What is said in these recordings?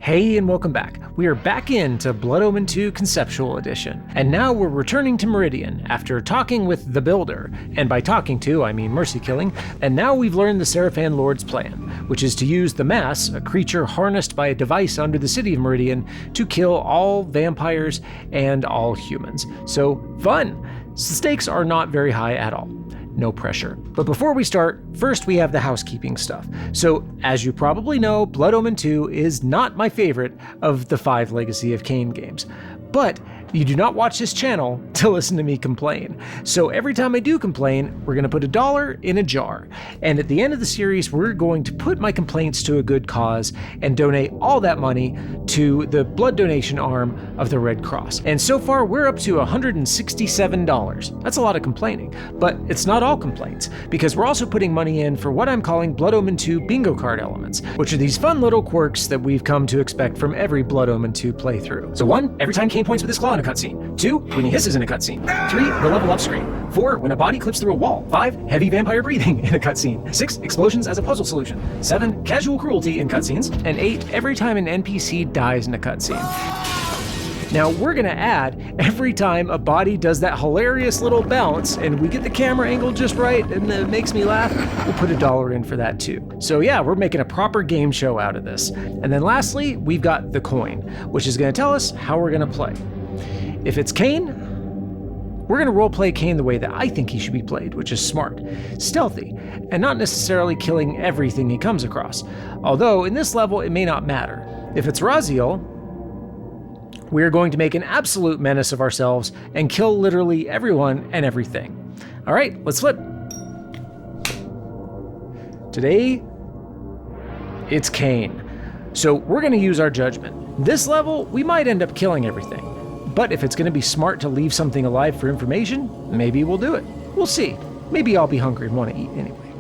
Hey and welcome back. We are back into Blood Omen 2 Conceptual Edition, and now we're returning to Meridian after talking with the Builder, and by talking to, I mean mercy killing, and now we've learned the Seraphan Lord's plan, which is to use the Mass, a creature harnessed by a device under the city of Meridian, to kill all vampires and all humans. So, fun! The stakes are not very high at all. No pressure. But before we start, first we have the housekeeping stuff. So, as you probably know, Blood Omen 2 is not my favorite of the 5 Legacy of Kain games. But you do not watch this channel to listen to me complain. So every time I do complain, we're going to put $1 in a jar. And at the end of the series, we're going to put my complaints to a good cause and donate all that money to the blood donation arm of the Red Cross. And so far, we're up to $167. That's a lot of complaining, but it's not all complaints, because we're also putting money in for what I'm calling Blood Omen 2 bingo card elements, which are these fun little quirks that we've come to expect from every Blood Omen 2 playthrough. So 1, every time Kain points with his claw in a cutscene. 2, when he hisses in a cutscene. 3, the level up screen. 4, when a body clips through a wall. 5, heavy vampire breathing in a cutscene. 6, explosions as a puzzle solution. 7, casual cruelty in cutscenes. And 8, every time an NPC dies in a cutscene. Now we're gonna add every time a body does that hilarious little bounce and we get the camera angle just right and it makes me laugh, we'll put $1 in for that too. So yeah, we're making a proper game show out of this. And then lastly, we've got the coin, which is gonna tell us how we're gonna play. If it's Kain, we're gonna roleplay Kain the way that I think he should be played, which is smart, stealthy, and not necessarily killing everything he comes across. Although in this level, it may not matter. If it's Raziel, we're going to make an absolute menace of ourselves and kill literally everyone and everything. All right, let's flip. Today, it's Kain. So we're gonna use our judgment. This level, we might end up killing everything. But if it's gonna be smart to leave something alive for information, maybe we'll do it. We'll see. Maybe I'll be hungry and wanna eat anyway.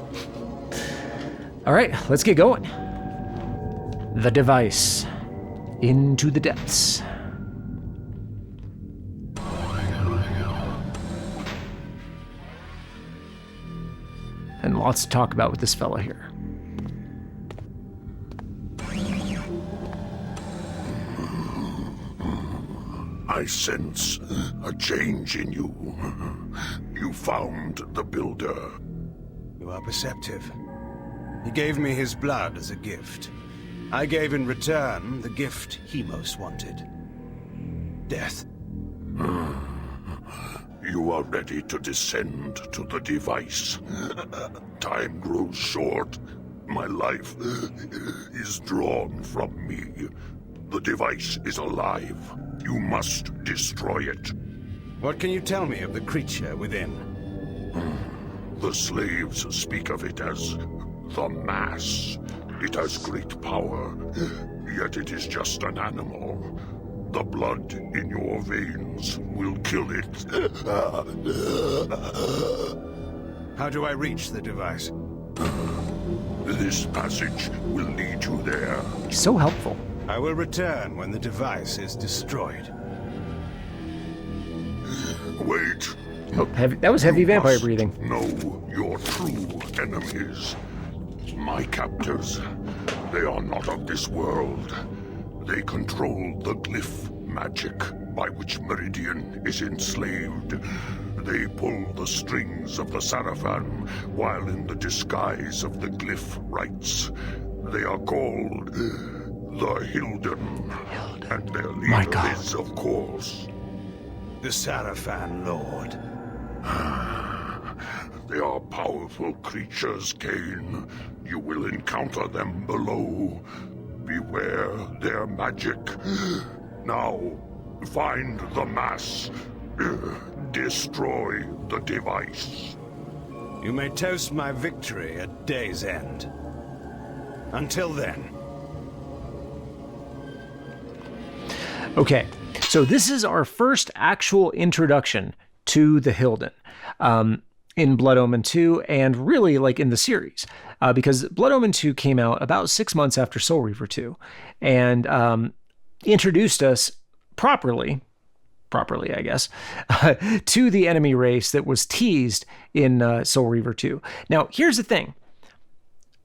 All right, let's get going. The device. Into the depths. And lots to talk about with this fella here. I sense a change in you. You found the Builder. You are perceptive. He gave me his blood as a gift. I gave in return the gift he most wanted. Death. You are ready to descend to the device. Time grows short. My life is drawn from me. The device is alive. You must destroy it. What can you tell me of the creature within? The slaves speak of it as the Mass. It has great power, yet it is just an animal. The blood in your veins will kill it. How do I reach the device? This passage will lead you there. He's so helpful. I will return when the device is destroyed. Wait. Oh, that was heavy vampire breathing. Know your true enemies. My captors. They are not of this world. They control the glyph magic by which Meridian is enslaved. They pull the strings of the Seraphan while in the disguise of the glyph rites. They are called the Hylden. And their leader is, of course, the Seraphan Lord. They are powerful creatures, Kain. You will encounter them below. Beware their magic. Now, find the Mass. Destroy the device. You may toast my victory at day's end. Until then. Okay, so this is our first actual introduction to the Hylden in Blood Omen 2, and really like in the series, because Blood Omen 2 came out about 6 months after Soul Reaver 2, and introduced us properly, I guess, to the enemy race that was teased in Soul Reaver 2. Now, here's the thing.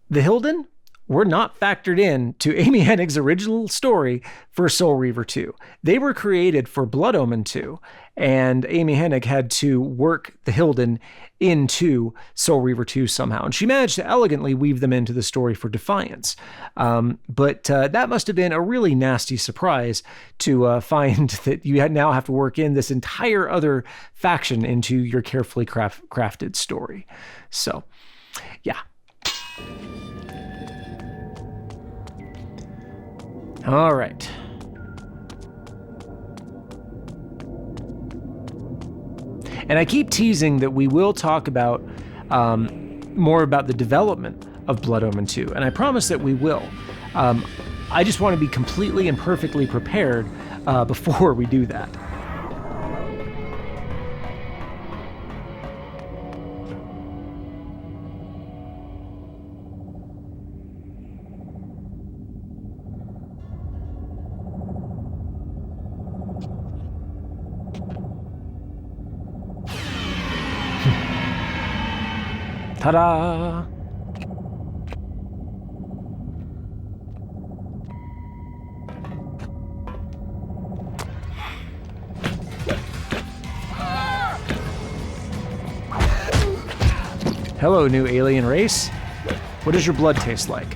The Hylden were not factored in to Amy Hennig's original story for Soul Reaver 2. They were created for Blood Omen 2, and Amy Hennig had to work the Hylden into Soul Reaver 2 somehow. And she managed to elegantly weave them into the story for Defiance. But that must have been a really nasty surprise to find that you now have to work in this entire other faction into your carefully crafted story. So, yeah. All right. And I keep teasing that we will talk about more about the development of Blood Omen 2, and I promise that we will. I just want to be completely and perfectly prepared before we do that. Ta-da! Hello, new alien race. What does your blood taste like?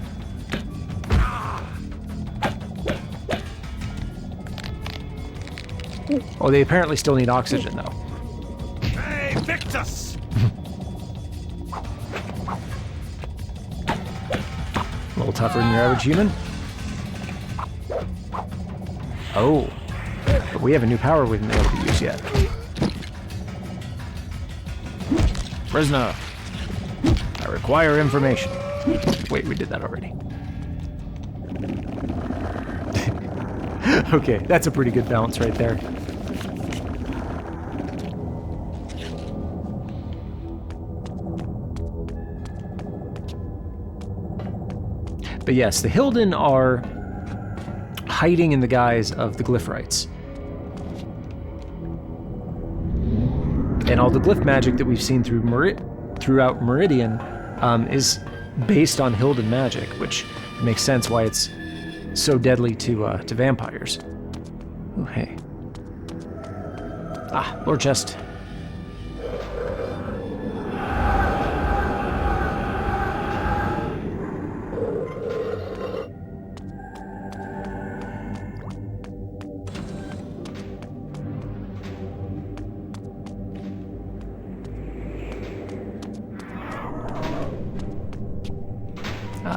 Oh, they apparently still need oxygen, though. Hey, Victus! A little tougher than your average human. Oh, but we have a new power we've been able to use yet. Prisoner, I require information. Wait, we did that already. Okay, that's a pretty good balance right there. But yes, the Hylden are hiding in the guise of the Glyphrites. And all the glyph magic that we've seen throughout Meridian is based on Hylden magic, which makes sense why it's so deadly to vampires. Oh, hey. Ah, Lord Chest.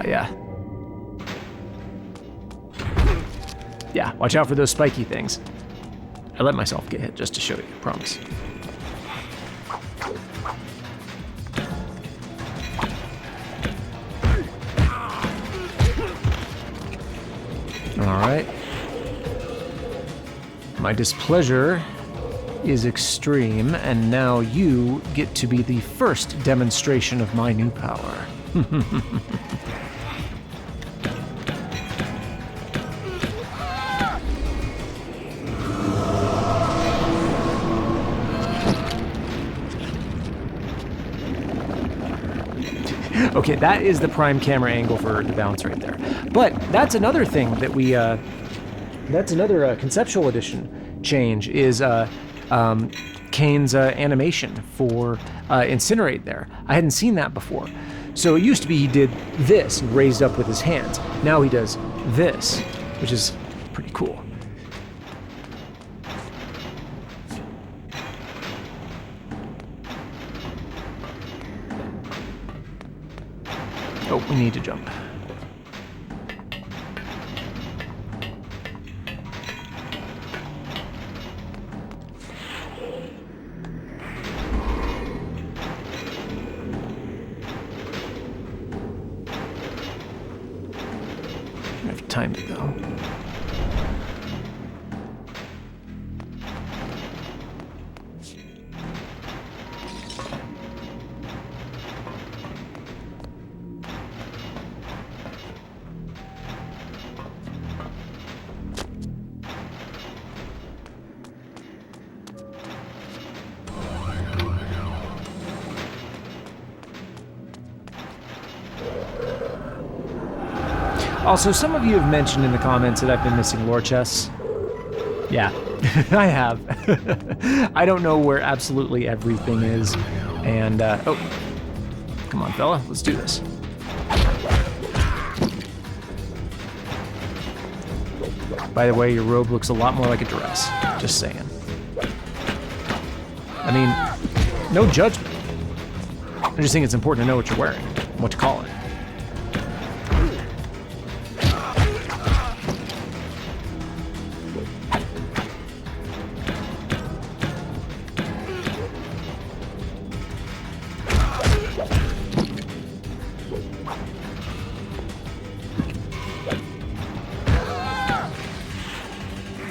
Yeah. Yeah, watch out for those spiky things. I let myself get hit just to show you, I promise. All right. My displeasure is extreme, and now you get to be the first demonstration of my new power. Okay, that is the prime camera angle for the bounce right there. But that's another thing that we, that's another Conceptual Edition change is Kain's animation for Incinerate there. I hadn't seen that before. So it used to be he did this and raised up with his hands. Now he does this, which is pretty cool. Oh, we need to jump. I have time to go. Also, some of you have mentioned in the comments that I've been missing lore chests. Yeah, I have. I don't know where absolutely everything is. And, oh, come on, fella, let's do this. By the way, your robe looks a lot more like a dress. Just saying. I mean, no judgment. I just think it's important to know what you're wearing, what to call it.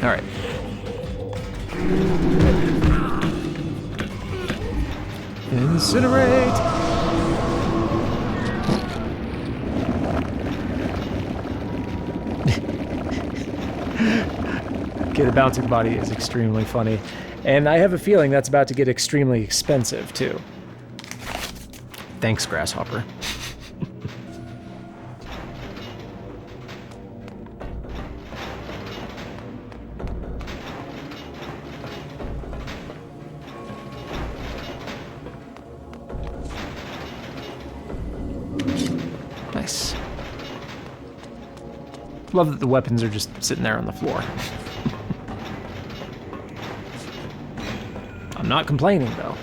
All right. Incinerate! Okay, the bouncing body is extremely funny. And I have a feeling that's about to get extremely expensive, too. Thanks, Grasshopper. Nice. Love that the weapons are just sitting there on the floor. I'm not complaining, though.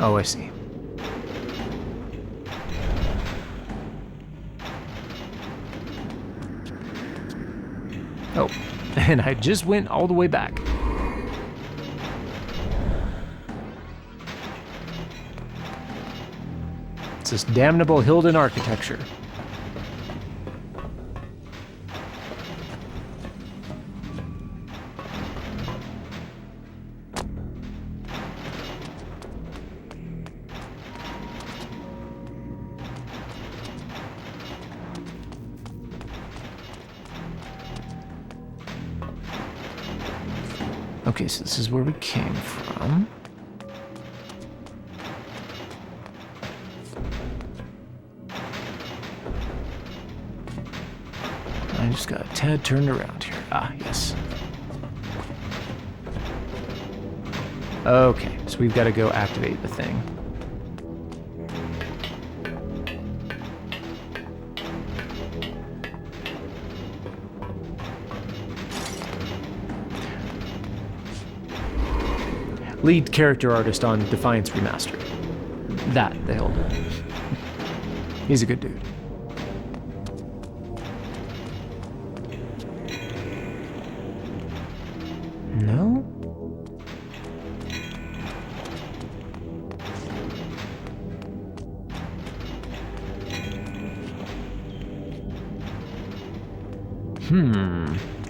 Oh, I see. Oh, and I just went all the way back. It's this damnable Hylden architecture. Okay, so this is where we came from. I just got a tad turned around here. Ah, yes. Okay, so we've got to go activate the thing. Lead character artist on Defiance Remastered. That, the Hylden. He's a good dude. No?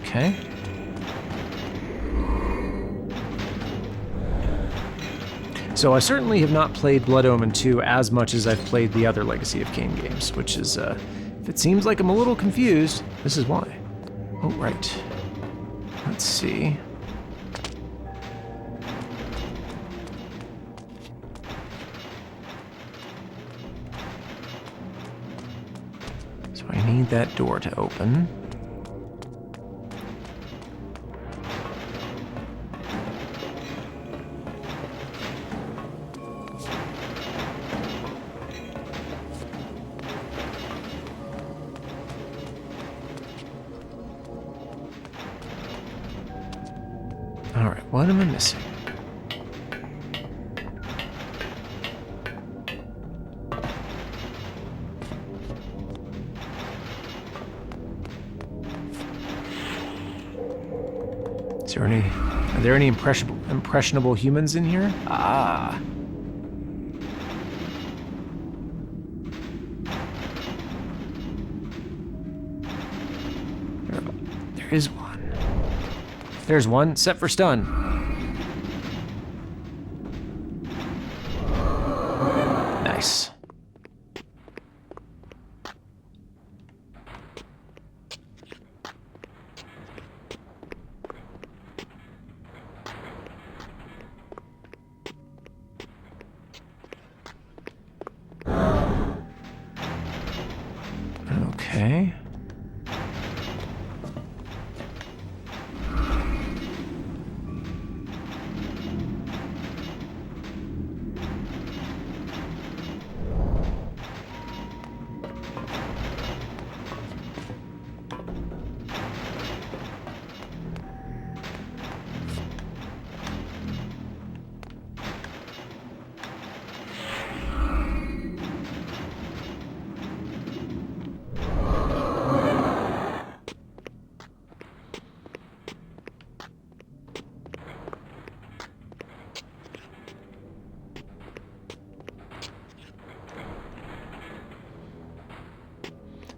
Okay. So I certainly have not played Blood Omen 2 as much as I've played the other Legacy of Kain games, which is, if it seems like I'm a little confused, this is why. Oh, right. Let's see. So I need that door to open. Alright, what am I missing? Are there any impressionable humans in here? Ah. There is one. There's one, set for stun. Nice. Okay.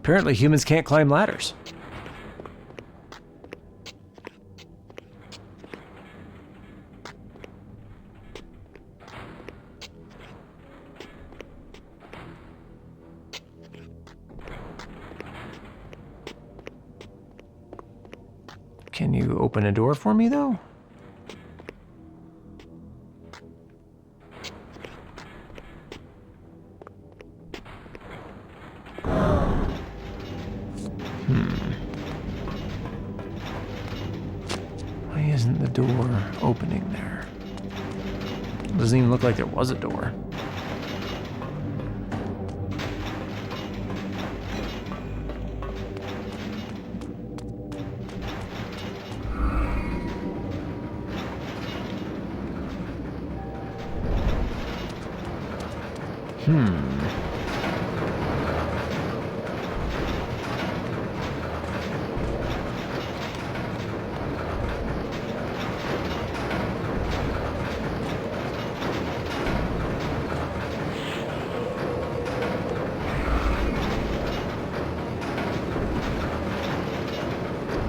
Apparently humans can't climb ladders. Can you open a door for me, though? Why isn't the door opening there? Doesn't even look like there was a door.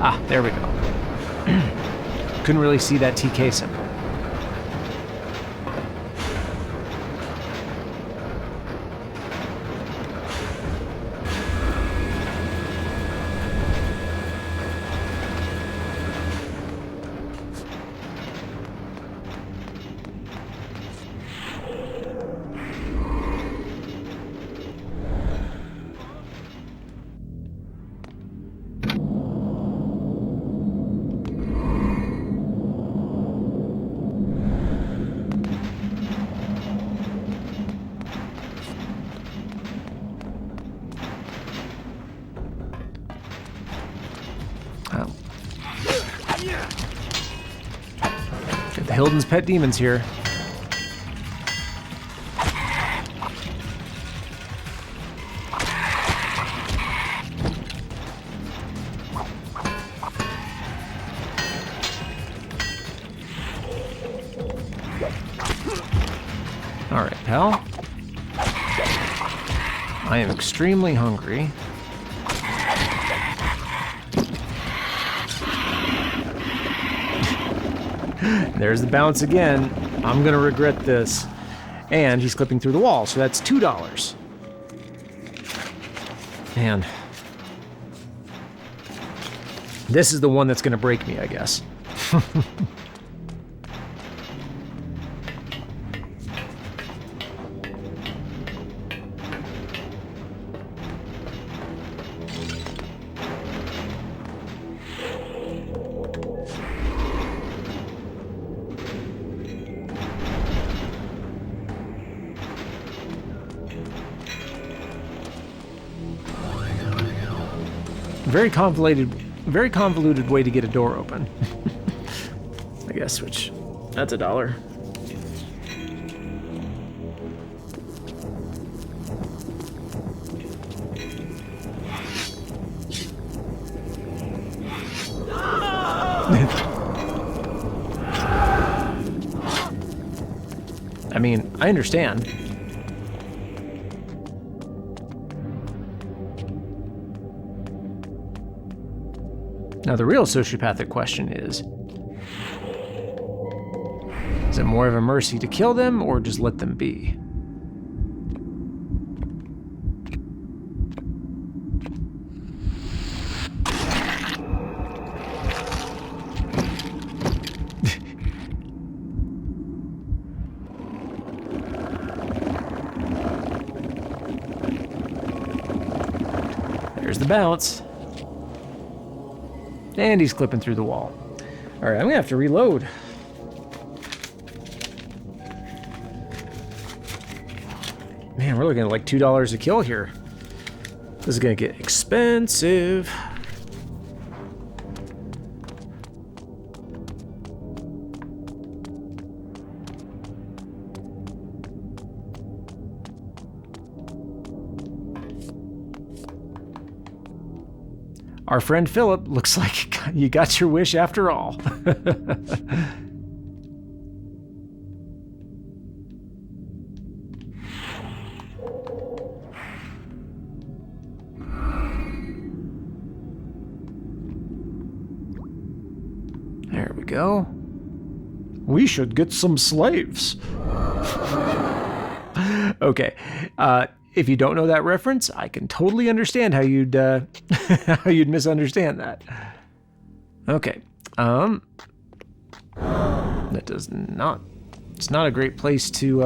Ah, there we go. Couldn't really see that TK symbol. Got the Hylden's pet demons here. All right, pal. I am extremely hungry. There's the bounce again. I'm gonna regret this. And he's clipping through the wall, so that's $2. Man. This is the one that's gonna break me, I guess. Very convoluted way to get a door open. I guess, which, that's $1. I mean, I understand. Now the real sociopathic question is it more of a mercy to kill them or just let them be? There's the bounce. And he's clipping through the wall. All right, I'm gonna have to reload. Man, we're looking at like $2 a kill here. This is gonna get expensive. Our friend Philip looks like you got your wish after all. There we go. We should get some slaves. Okay. If you don't know that reference, I can totally understand how you'd how you'd misunderstand that. Okay. That does not. It's not a great place to.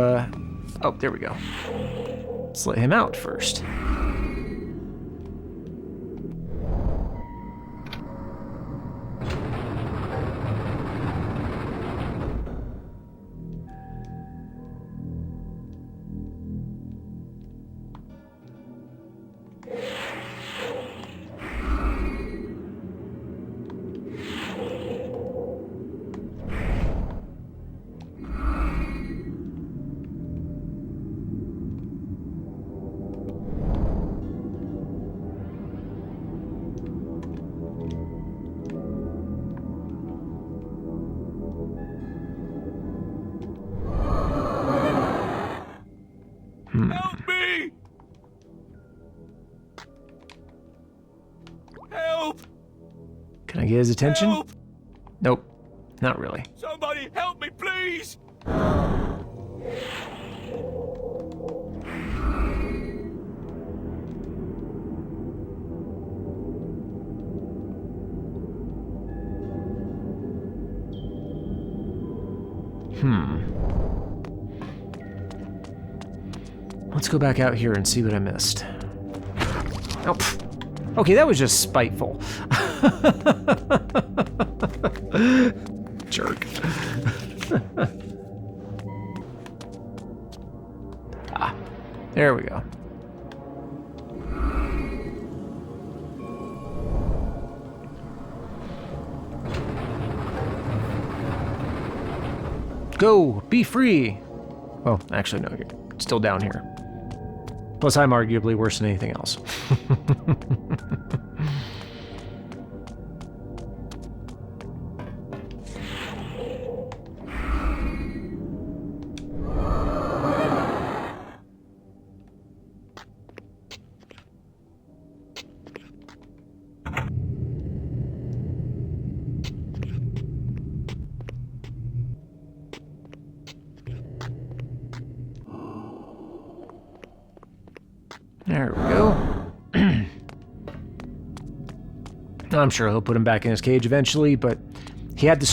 Oh, there we go. Let's let him out first. Help me! Help! Can I get his attention? Help! Nope, not really. Somebody help me, please! Let's go back out here and see what I missed. Oh, pff. Okay, that was just spiteful. Jerk. There we go. Go, be free. Well, actually, no, you're still down here. Plus, I'm arguably worse than anything else. There we go. I'm sure he'll put him back in his cage eventually, but he had the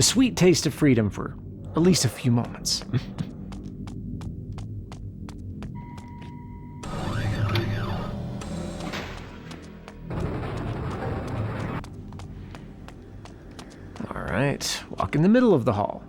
sweet taste of freedom for at least a few moments. All right, walk in the middle of the hall.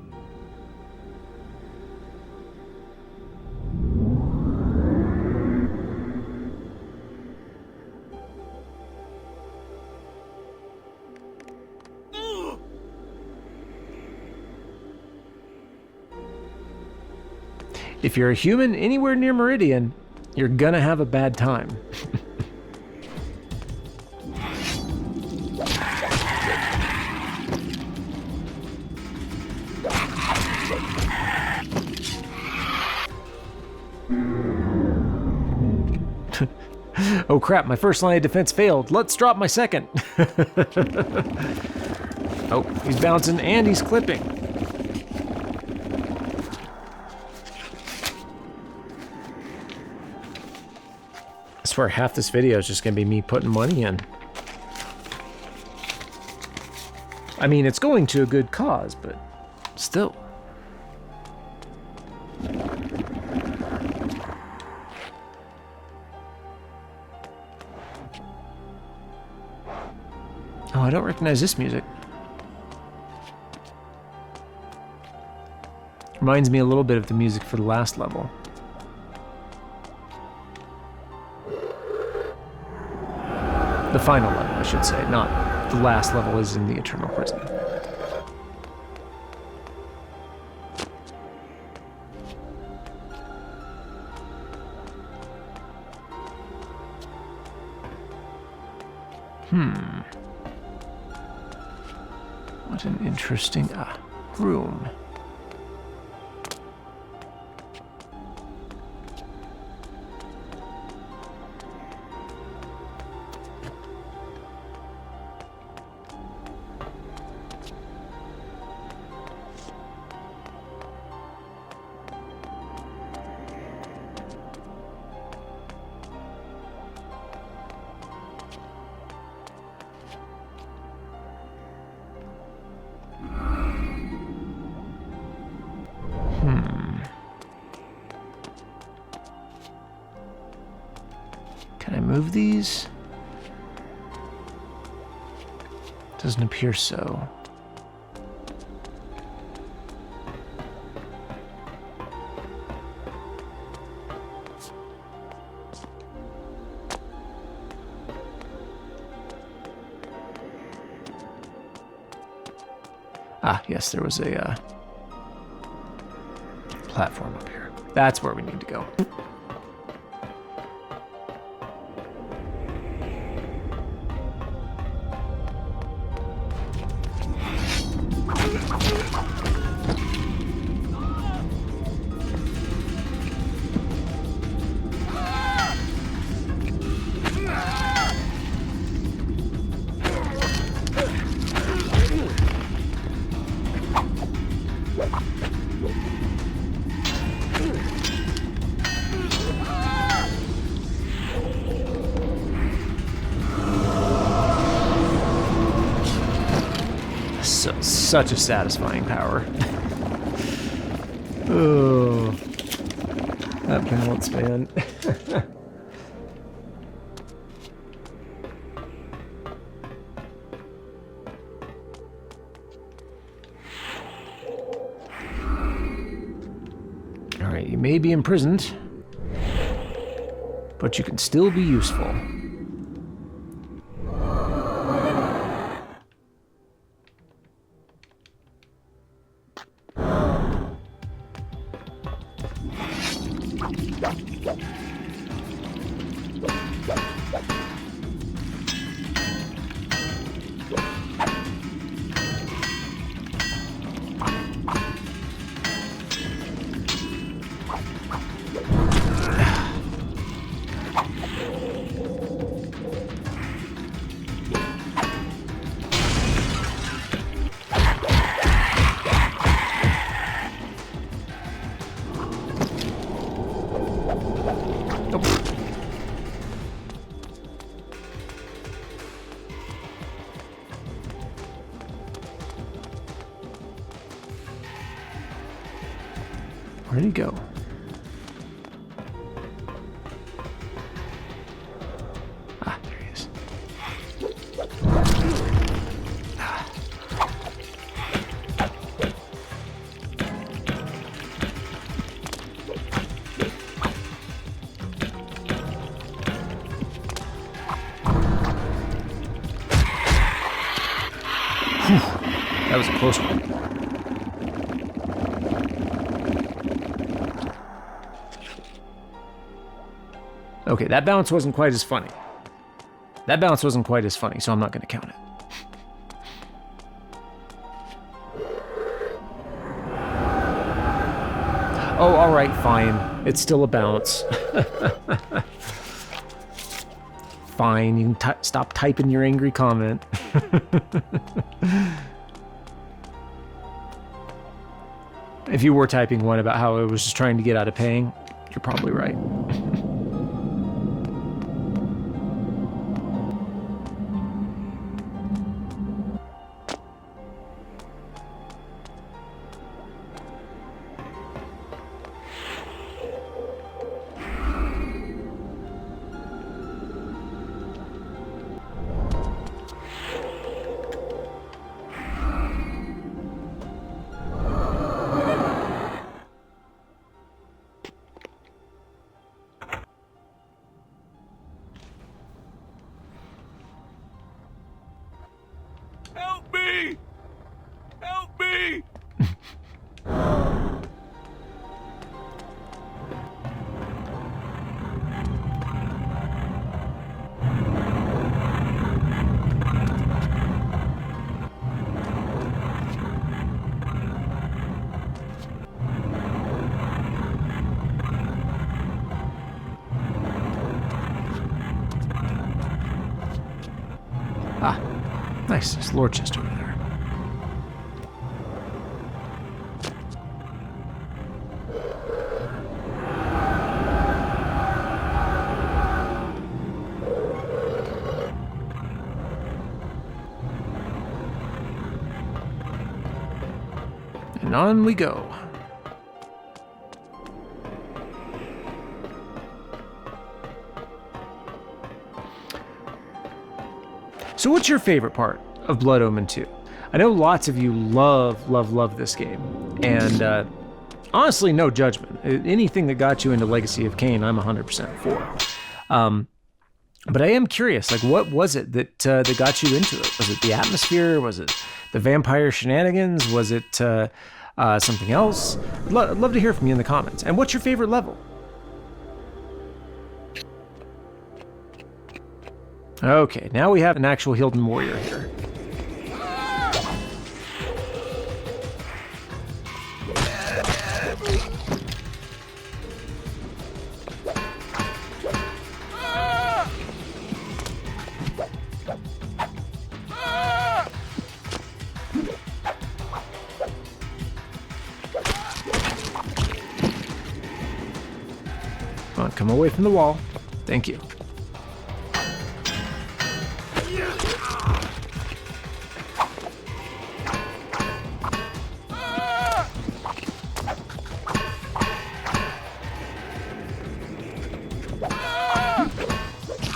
If you're a human anywhere near Meridian, you're gonna have a bad time. Oh crap, my first line of defense failed. Let's drop my second. Oh, he's bouncing and he's clipping. I swear half this video is just gonna be me putting money in. I mean, it's going to a good cause, but still. Oh, I don't recognize this music. Reminds me a little bit of the music for the last level. The final level, I should say, not the last level is in the Eternal Prison. What an interesting room. Can I move these? Doesn't appear so. Ah, yes, there was a platform up here. That's where we need to go. Such a satisfying power. Oh, that balance, man. All right, you may be imprisoned, but you can still be useful. Where'd he go? Ah, there he is. Whew, that was a close one. Okay, that bounce wasn't quite as funny. That bounce wasn't quite as funny, so I'm not going to count it. Oh, all right, fine. It's still a bounce. fine. You can stop typing your angry comment. If you were typing one about how I was just trying to get out of paying, you're probably right. Help me! Help me! Ah, nice. There's lore chest over there. And on we go. So what's your favorite part of Blood Omen 2? I know lots of you love this game, and honestly, no judgment. Anything that got you into Legacy of Kain, I'm 100% for. But I am curious, like, what was it that got you into it? Was it the atmosphere? Was it the vampire shenanigans? Was it something else? I'd love to hear from you in the comments. And what's your favorite level? Okay, now we have an actual Hylden warrior here. Come on, come away from the wall. Thank you.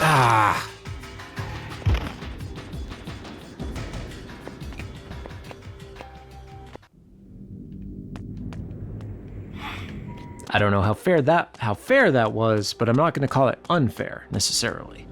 Ah. I don't know how fair that was, but I'm not going to call it unfair necessarily.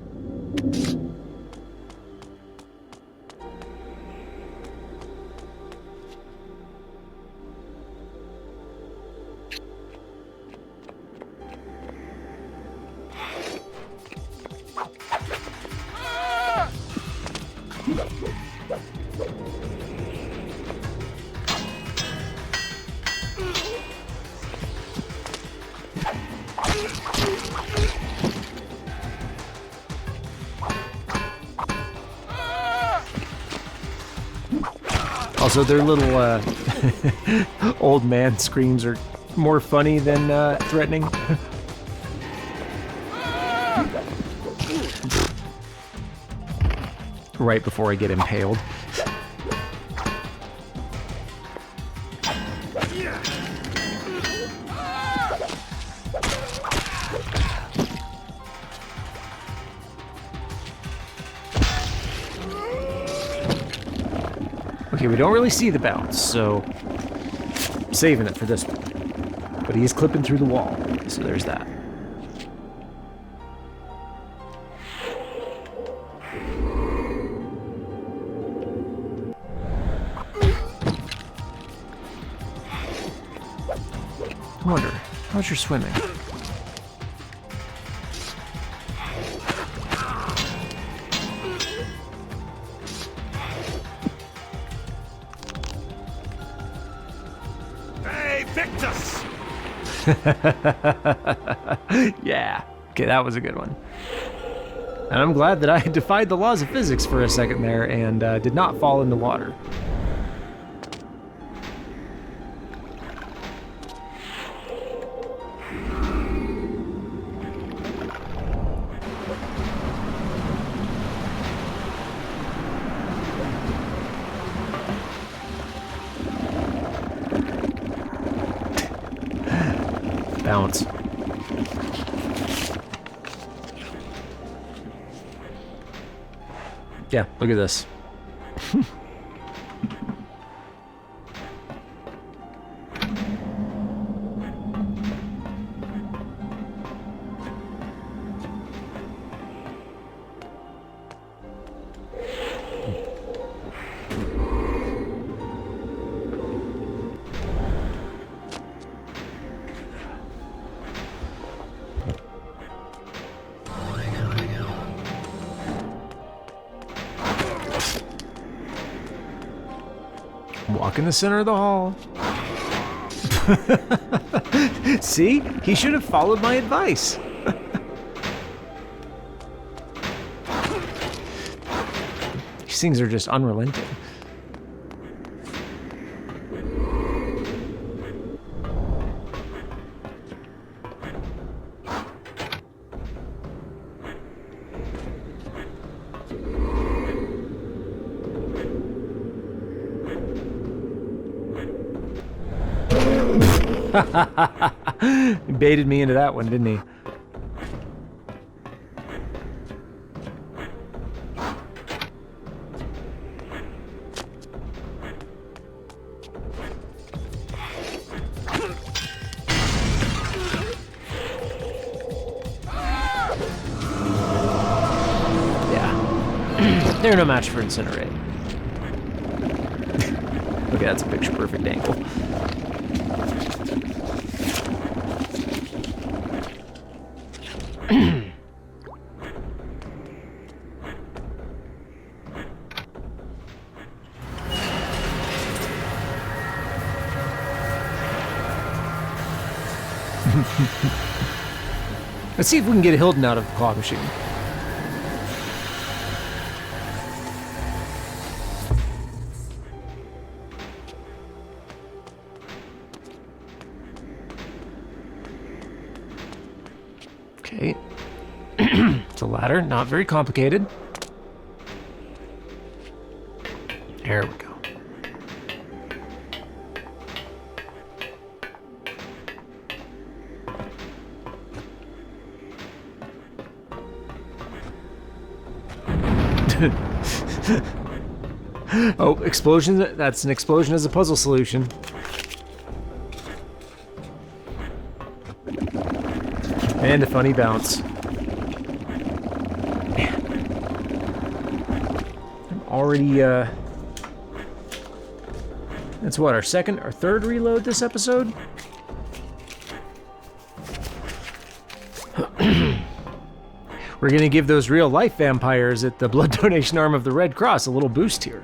Also, their little old man screams are more funny than threatening. Right before I get impaled. Okay, we don't really see the bounce, so saving it for this one. But he is clipping through the wall, so there's that. I wonder, how's your swimming? Victus! Yeah. Okay, that was a good one. And I'm glad that I defied the laws of physics for a second there and did not fall in the water. Bounce. Yeah, look at this. Walk in the center of the hall. See? He should have followed my advice. These things are just unrelenting. He baited me into that one, didn't he? Yeah. They're no match for Incinerate. Okay, that's a picture perfect angle. Let's see if we can get Hylden out of the claw machine. Okay. It's a ladder, not very complicated. There we go. Oh, explosion. That's an explosion as a puzzle solution. And a funny bounce. I'm already, that's what, our second or third reload this episode? We're gonna give those real-life vampires at the blood donation arm of the Red Cross a little boost here.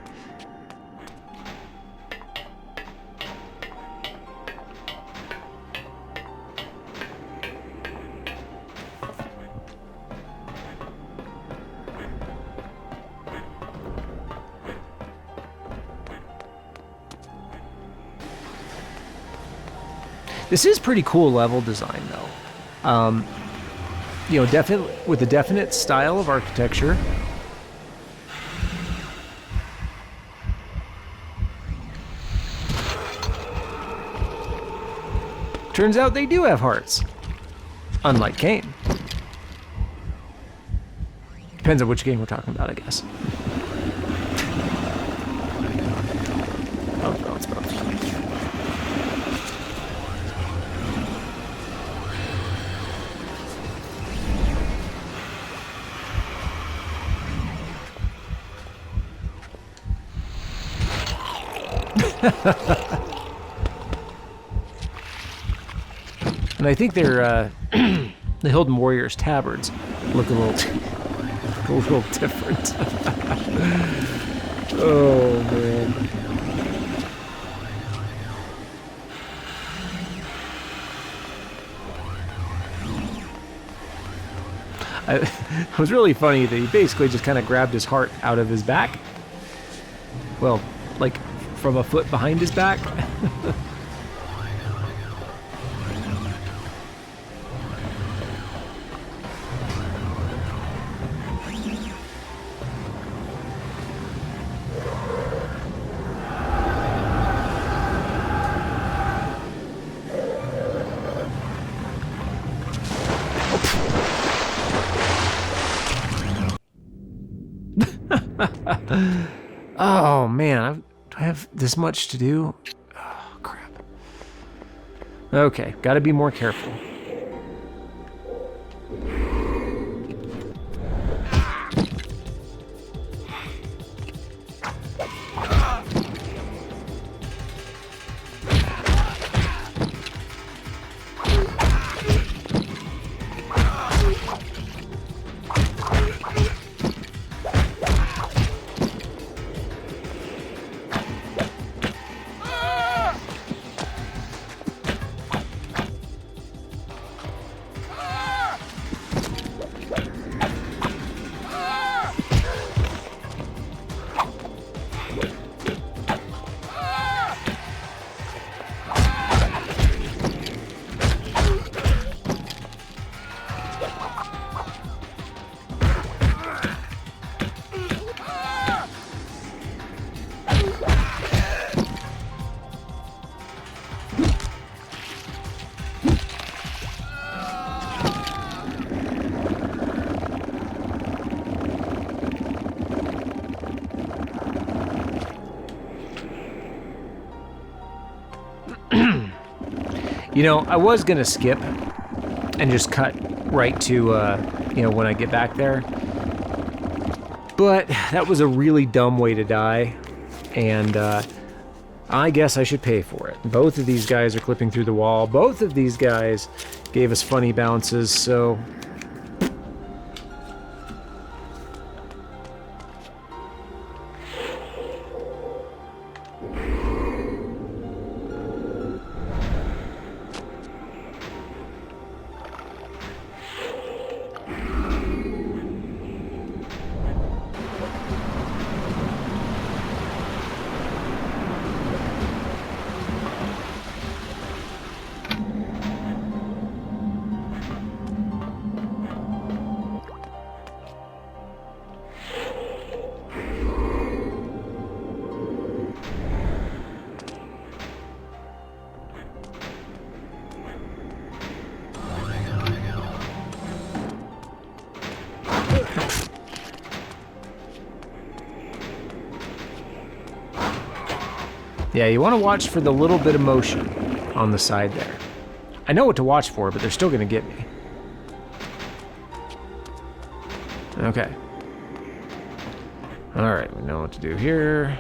This is pretty cool level design, though. You know, definitely with a definite style of architecture. Turns out they do have hearts, unlike Kain. Depends on which game we're talking about, I guess. Oh, bounce, bounce. And I think they're the Hylden Warriors' tabards look a little different. Oh man. It was really funny that he basically just kind of grabbed his heart out of his back. Well, like from a foot behind his back. Oh man, do I have this much to do? Oh crap. Okay, gotta be more careful. You know, I was gonna skip and just cut right to, you know, when I get back there. But that was a really dumb way to die, and I guess I should pay for it. Both of these guys are clipping through the wall. Both of these guys gave us funny bounces, so... Yeah, you want to watch for the little bit of motion on the side there. I know what to watch for, but they're still going to get me. Okay. All right, we know what to do here.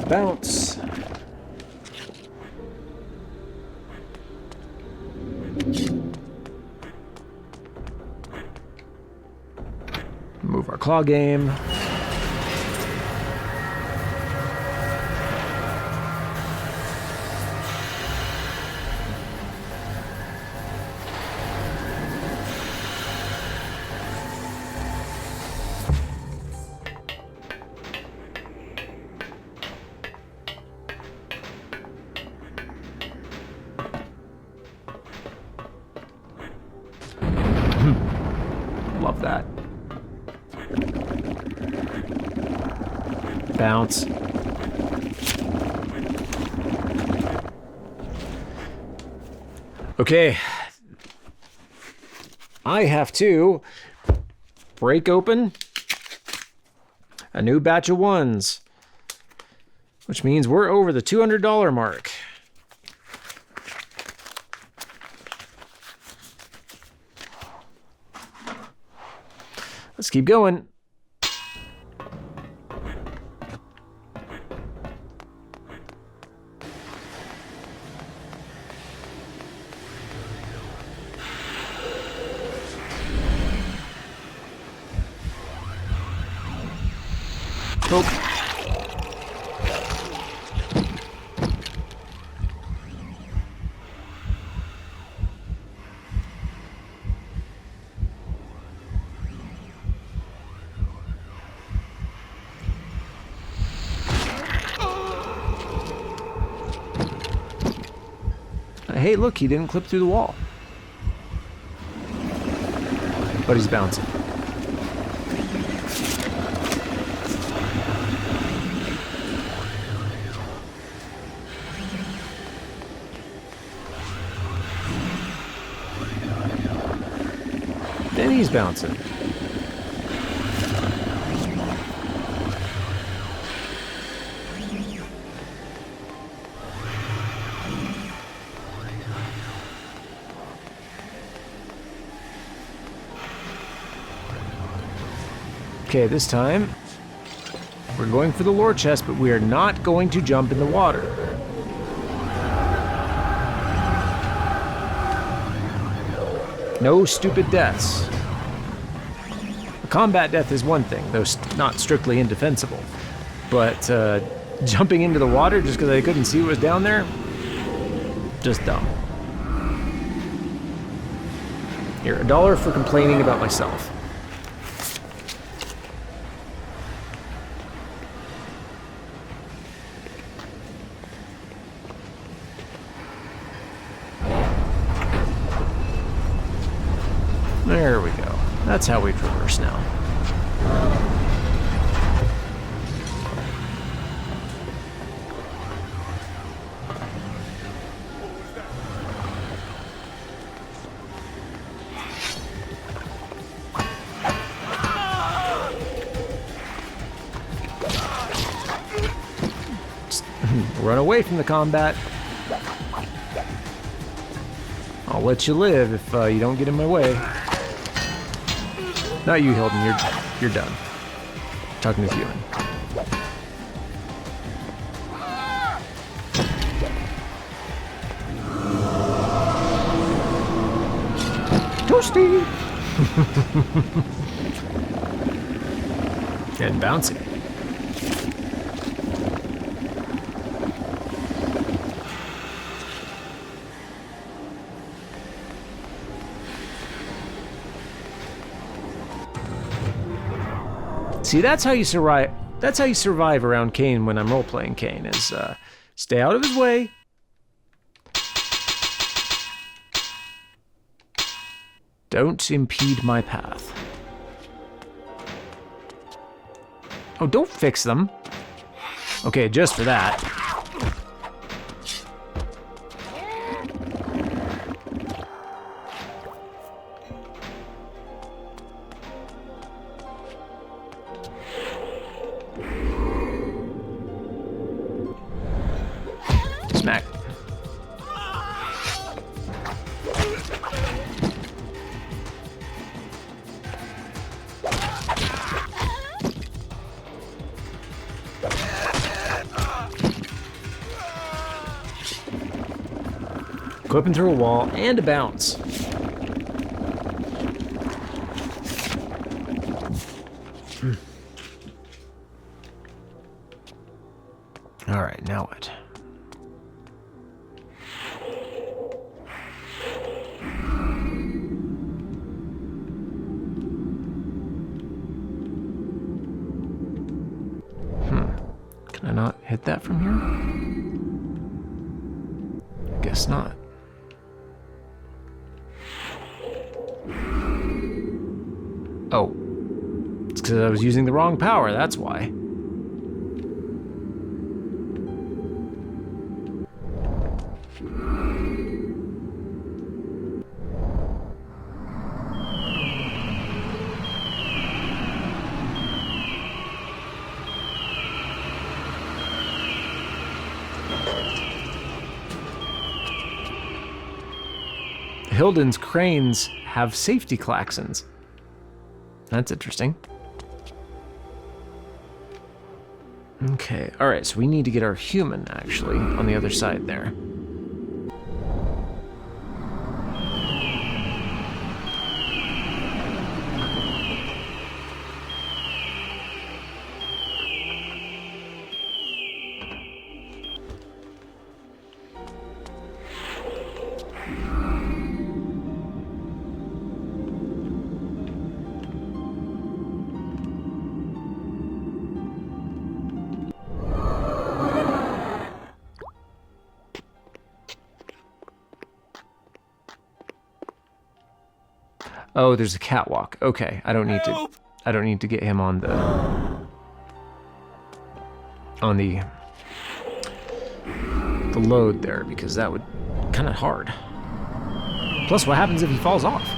Bounce. Move our claw game. Love that. Bounce. Okay. I have to break open a new batch of ones. which means we're over the $200 mark. Let's keep going. Oh. Hey, look, he didn't clip through the wall. But he's bouncing. Then he's bouncing. Okay, this time, we're going for the lore chest, but we are not going to jump in the water. No stupid deaths. A combat death is one thing, though not strictly indefensible. But jumping into the water just because I couldn't see what was down there, just dumb. Here, $1 for complaining about myself. There we go. That's how we traverse now. Just run away from the combat. I'll let you live if you don't get in my way. Not you, Hylden. You're done. Talking to Ewan. Toasty! And bouncing. See, that's how you survive. That's how you survive around Kain when I'm role-playing Kain. Is stay out of his way. Don't impede my path. Oh, don't fix them. Okay, just for that. Smack. Clipping through a wall and a bounce. All right, now what? Can I not hit that from here? Guess not. Oh. It's because I was using the wrong power, that's why. Hylden's cranes have safety klaxons. That's interesting. Okay, alright, so we need to get our human, actually, on the other side there. Oh, there's a catwalk. Okay, I don't need to get him on the load there, because that would kind of hard. Plus, what happens if he falls off?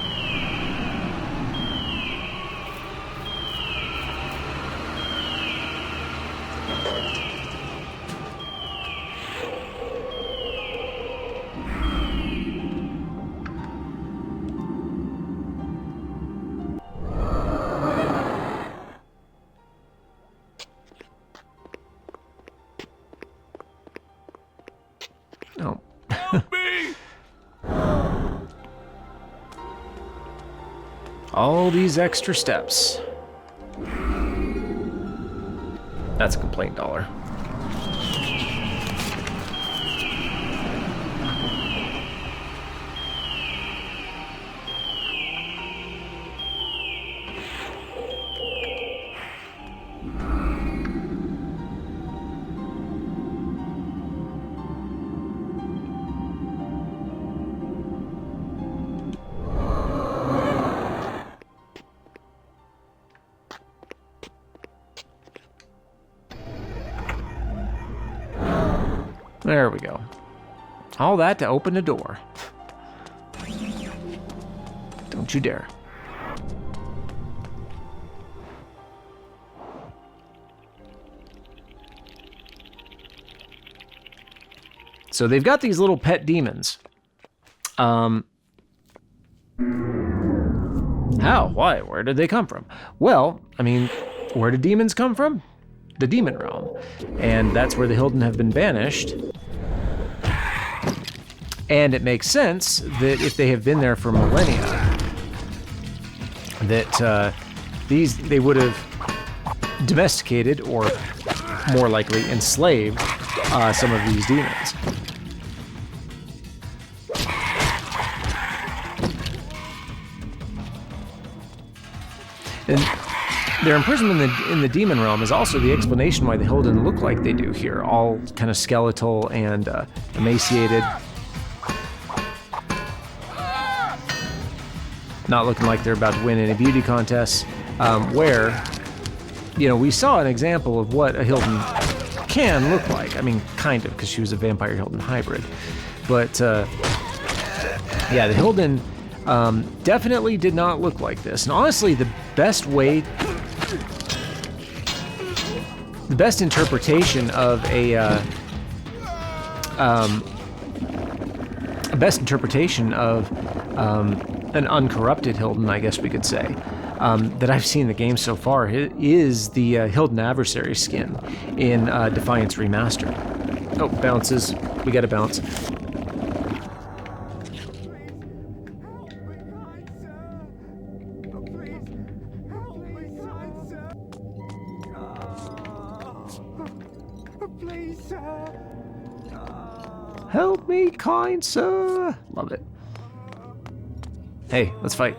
All these extra steps. That's a complaint dollar. There we go. All that to open the door. Don't you dare. So they've got these little pet demons. How? Why? Where did they come from? Well, I mean, where did demons come from? The demon realm. And that's where the Hylden have been banished. And it makes sense that if they have been there for millennia, that they would have domesticated, or more likely enslaved, some of these demons. And their imprisonment in the demon realm is also the explanation why the Hylden look like they do here, all kind of skeletal and emaciated. Not looking like they're about to win any beauty contests, where, you know, we saw an example of what a Hylden can look like. I mean, kind of, because she was a vampire Hylden hybrid. But, yeah, the Hylden definitely did not look like this. And honestly, the best interpretation of an uncorrupted Hylden, I guess we could say, that I've seen in the game so far is the Hylden Adversary skin in Defiance Remastered. Oh, bounces. We gotta bounce. Help me, kind sir. Love it. Hey, let's fight.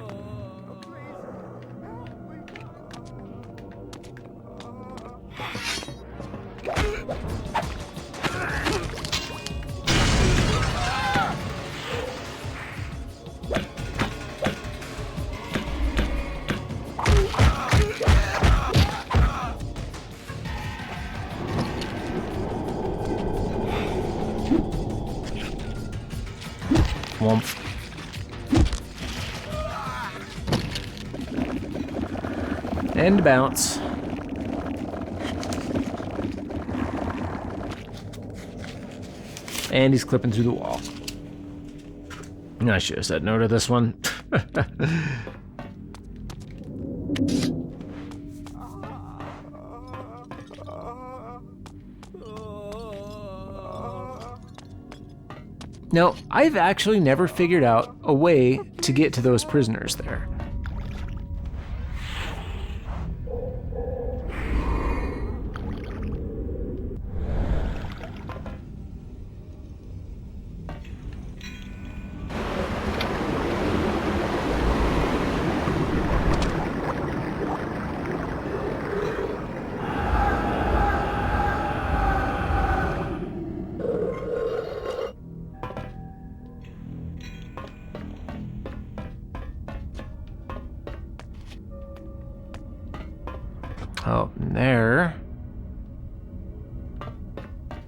Womp. And bounce. And he's clipping through the wall. I should have said no to this one. Now, I've actually never figured out a way to get to those prisoners there. Oh, and there.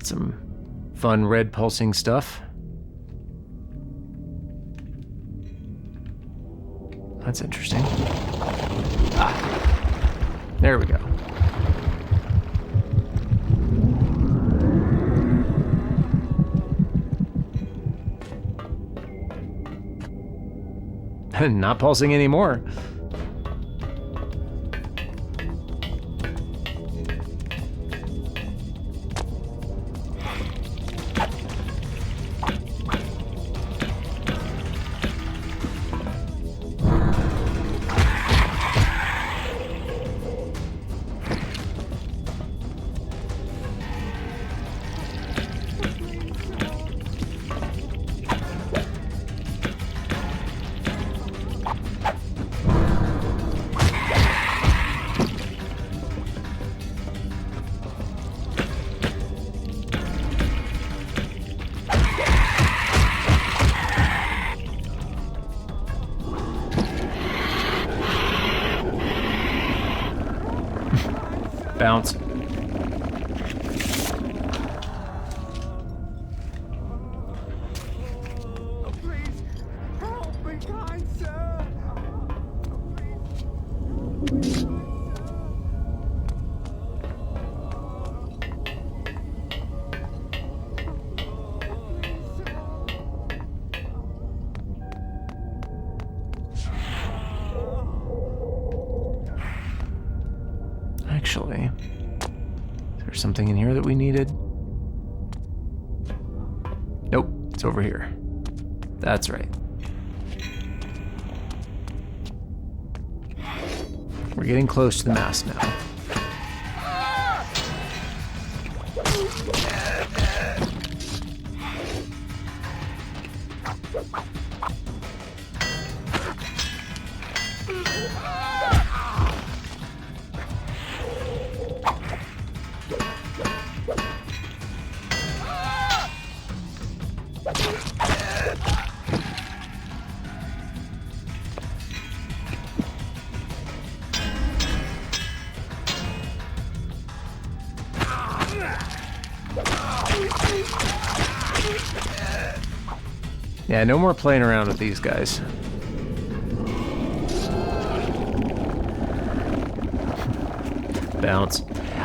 Some fun red pulsing stuff. That's interesting. Ah, there we go. Not pulsing anymore. Bounce. Please help me, kind sir. Actually, is there something in here that we needed? Nope, it's over here. That's right. We're getting close to the mast now. Yeah, no more playing around with these guys. Bounce.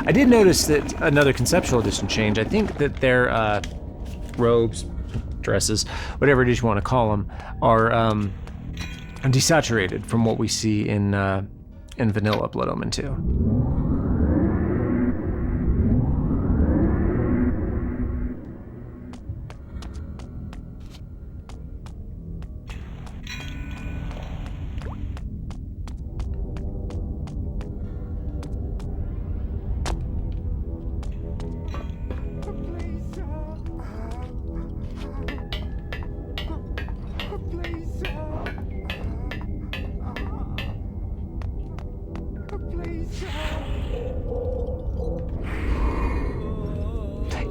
I did notice that another Conceptual Edition change. I think that their robes, dresses, whatever it is you want to call them, are desaturated from what we see in vanilla Blood Omen 2.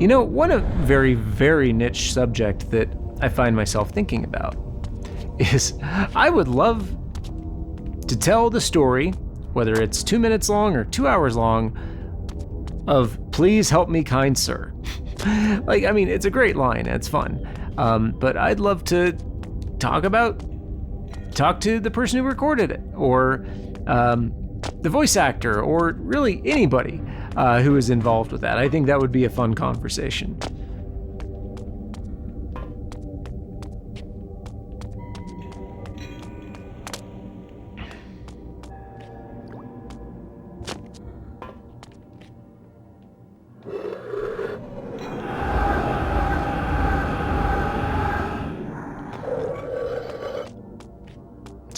You know, one very, very niche subject that I find myself thinking about is I would love to tell the story, whether it's 2 minutes long or 2 hours long, of "Please help me, kind sir." Like, I mean, it's a great line, it's fun. But I'd love to talk to the person who recorded it, or the voice actor, or really anybody who is involved with that. I think that would be a fun conversation.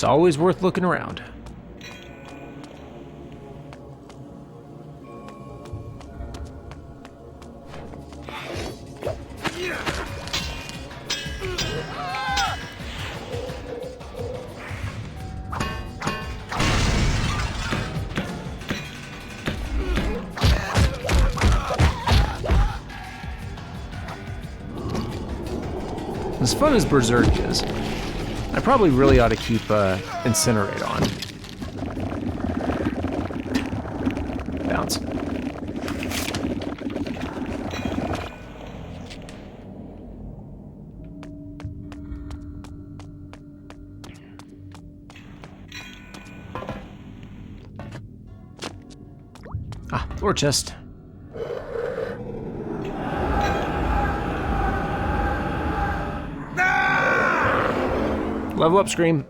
It's always worth looking around. As fun as Berserk is, I probably really ought to keep Incinerate on. Bounce. Ah, lore chest. Level up, Scream.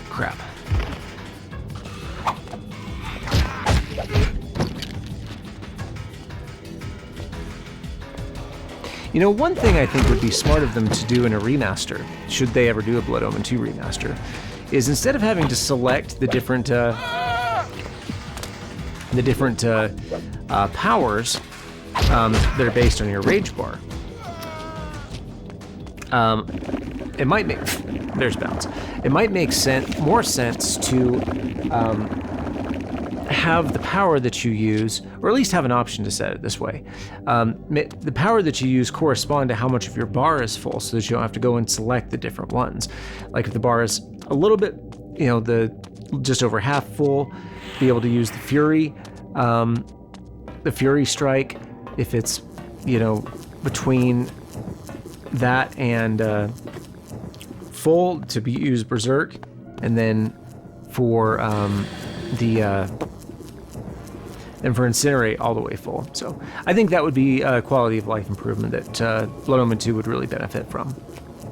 Crap. You know, one thing I think would be smart of them to do in a remaster, should they ever do a Blood Omen 2 remaster, is instead of having to select the different powers that are based on your rage bar, it might make there's bounce. It might make more sense to have the power that you use, or at least have an option to set it this way. The power that you use correspond to how much of your bar is full, so that you don't have to go and select the different ones. Like if the bar is a little bit, just over half full, be able to use the Fury strike. If it's, between that and full, to use Berserk, and then for for Incinerate all the way full. So I think that would be a quality of life improvement that Blood Omen 2 would really benefit from.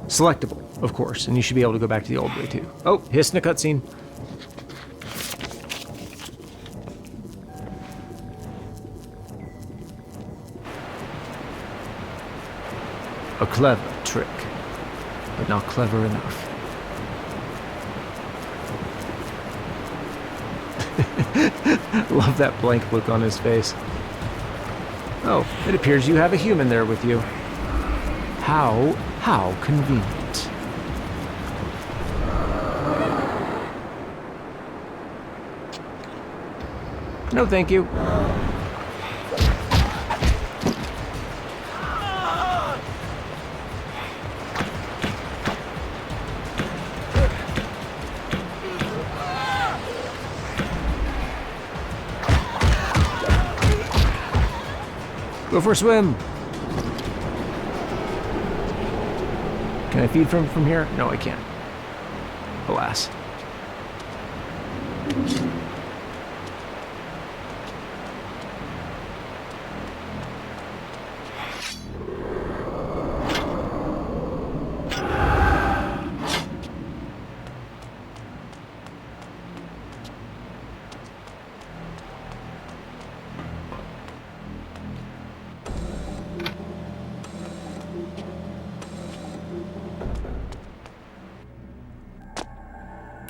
Selectable, of course, and you should be able to go back to the old way too. Oh, hiss in a cutscene. A clever trick, but not clever enough. Love that blank look on his face. Oh, it appears you have a human there with you. How convenient. No, thank you. Go for a swim. Can I feed from here? No, I can't. Alas.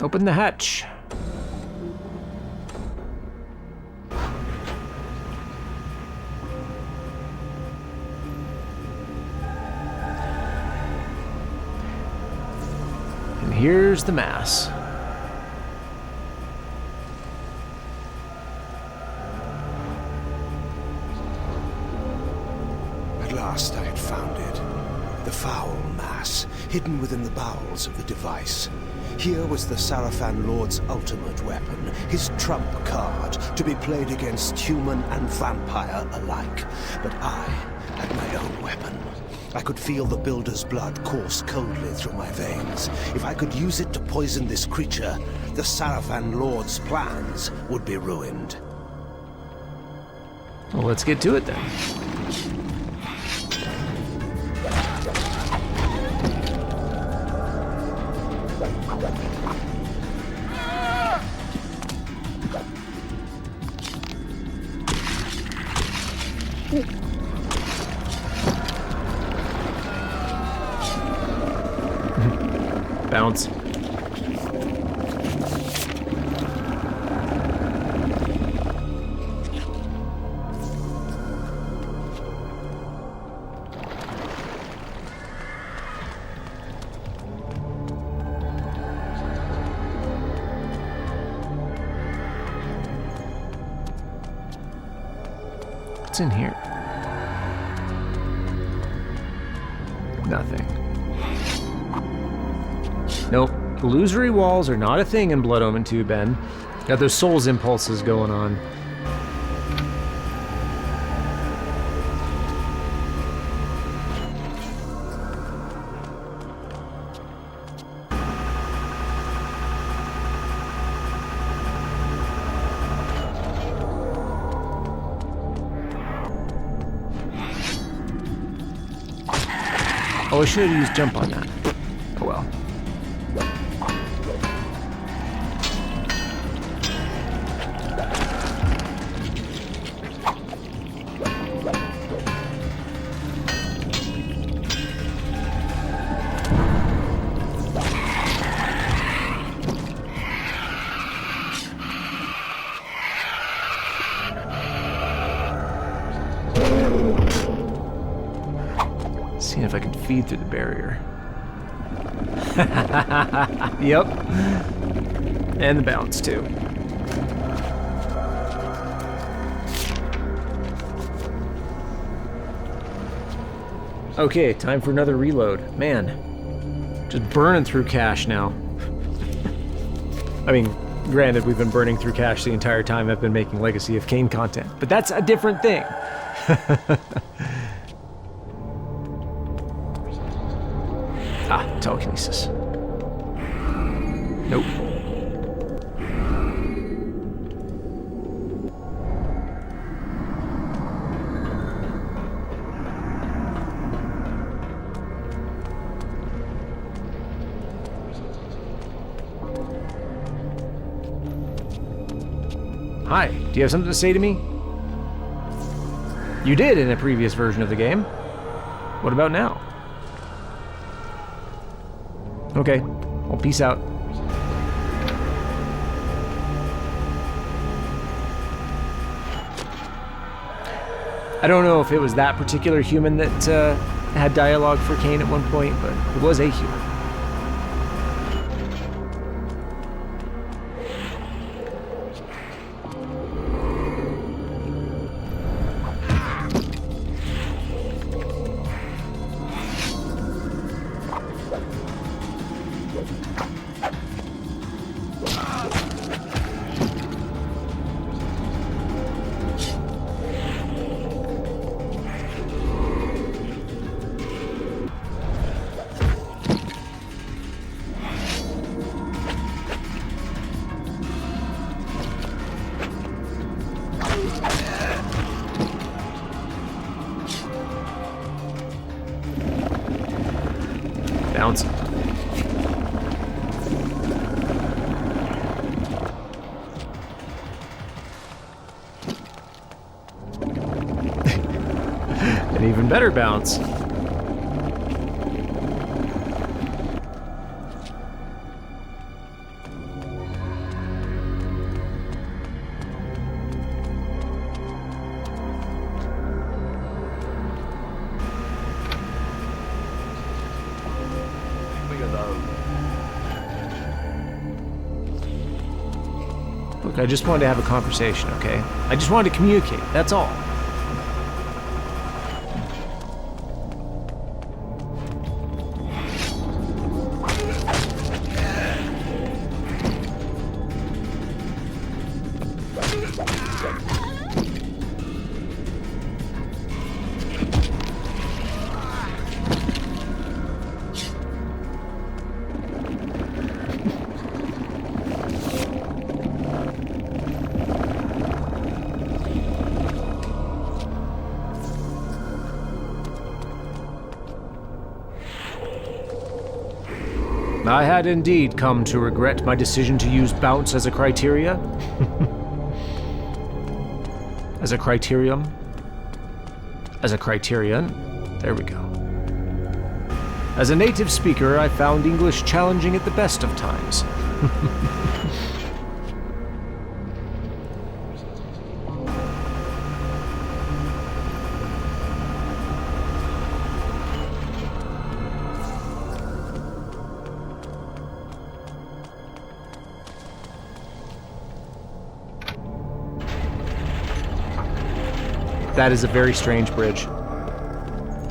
Open the hatch. And here's the mass. last I had found it. The foul mass, hidden within the bowels of the device. Here was the Sarafan Lord's ultimate weapon, his trump card, to be played against human and vampire alike. But I had my own weapon. I could feel the Builder's blood course coldly through my veins. If I could use it to poison this creature, the Sarafan Lord's plans would be ruined. Well, let's get to it then. Bounce. What's in here? Nothing. Nope. Illusory walls are not a thing in Blood Omen 2, Ben. Got those souls impulses going on. Oh, I should have used jump on that. Oh well. Seeing if I can feed through the barrier. Yep. And the bounce too. Okay, time for another reload. Man, just burning through cash now. I mean, granted, we've been burning through cash the entire time I've been making Legacy of Kain content, but that's a different thing. Telekinesis. Nope. Hi, do you have something to say to me? You did in a previous version of the game. What about now? Okay, well, peace out. I don't know if it was that particular human that had dialogue for Kain at one point, but it was a human. Bounce. An even better bounce. Look, I just wanted to have a conversation, okay? I just wanted to communicate, that's all. I had indeed come to regret my decision to use bounce as a criteria. As a criterion. As a criterion. There we go. As a native speaker, I found English challenging at the best of times. That is a very strange bridge.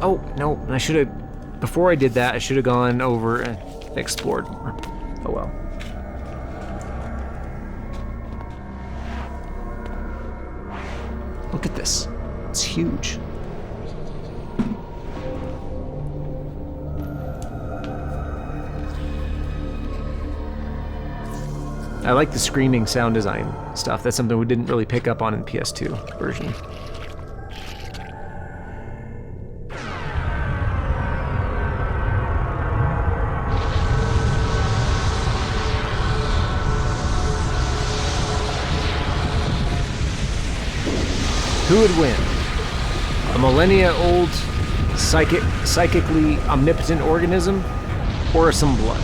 Oh, no, I should have... Before I did that, I should have gone over and explored more. Oh well. Look at this. It's huge. I like the screaming sound design stuff. That's something we didn't really pick up on in PS2 version. Who would win? A millennia-old, psychically omnipotent organism, or some blood?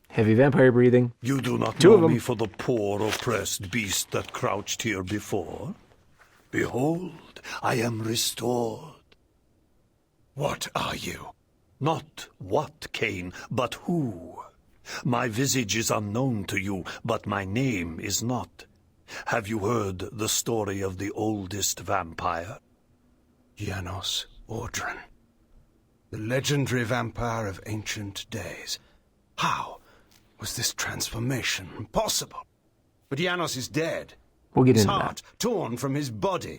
Heavy vampire breathing. You do not Two know of them. me for the poor, oppressed beast that crouched here before. Behold, I am restored. What are you? Not what, Kain, but who. My visage is unknown to you, but my name is not. Have you heard the story of the oldest vampire? Janos Audron. The legendary vampire of ancient days. How was this transformation possible? But Janos is dead. We'll get His into heart that. torn from his body.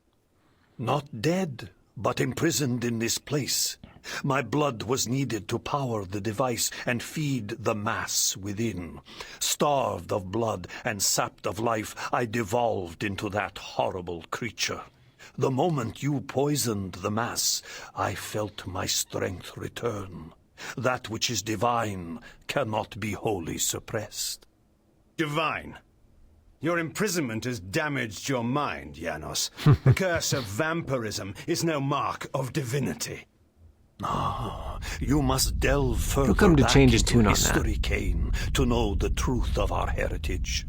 Not dead, but imprisoned in this place. My blood was needed to power the device and feed the mass within. Starved of blood and sapped of life, I devolved into that horrible creature. The moment you poisoned the mass, I felt my strength return. That which is divine cannot be wholly suppressed. Divine. Your imprisonment has damaged your mind, Janos. The curse of vampirism is no mark of divinity. You must delve further come to back change his into tune on that. history, Kain, to know the truth of our heritage.